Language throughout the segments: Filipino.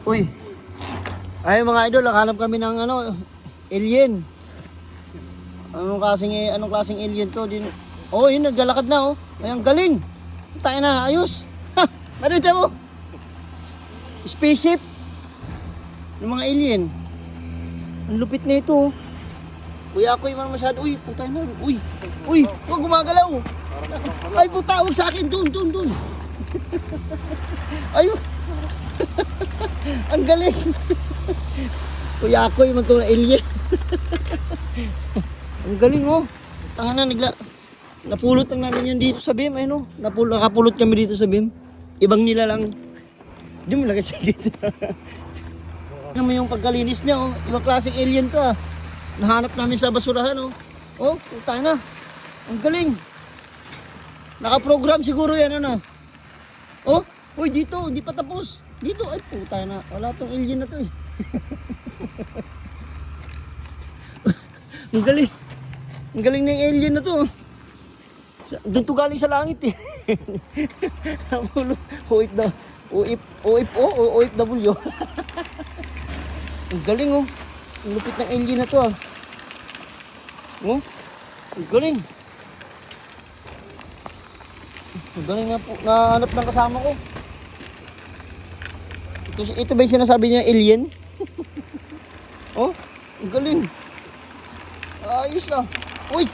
Uy. Ay mga idol, hanap kami ng ano, alien. Anong klaseng alien to din? Oh, yun naglalakad na oh. Ay, ang galing. Tayo na, ayos. Ha, narito mo. Spaceship. Ng mga alien. Ang lupit na ito oh. Kuya ako yung masyado. Uy, puta na. Uy, huwag gumagalaw. Ay, puta, huwag sa akin. Doon. Ayun. Ang galing. Kuya ako yung magkong alien. Ang galing oh. Tanga na, napulot lang namin yan dito sa beam. Ayun oh. Nakapulot kami dito sa beam. Ibang nila lang. Di mo lagay siya dito. Ano mo yung pagkalinis niya oh. Ibang klaseng alien to ah. Nahanap namin sa basurahan oh. Oh, puta na. Ang galing. Naka-program siguro yan ano. Oh, uy dito, hindi pa tapos. Dito, ay puta na. Wala tong alien na to eh. Ang galing. Ang galing ng alien na to. Doon to galing sa langit eh. OFW. Ang galing oh. Ang lupit ng alien na to ah. Oh, ang galing. Ang galing na po. Nahanap ng kasama ko. Ito ba yung sinasabi niya alien? Oh, ang galing. Ayos ah. Uy!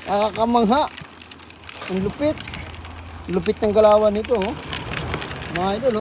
Nakakamangha. Ang lupit. Lupit ng galawan nito oh. Mga idol oh.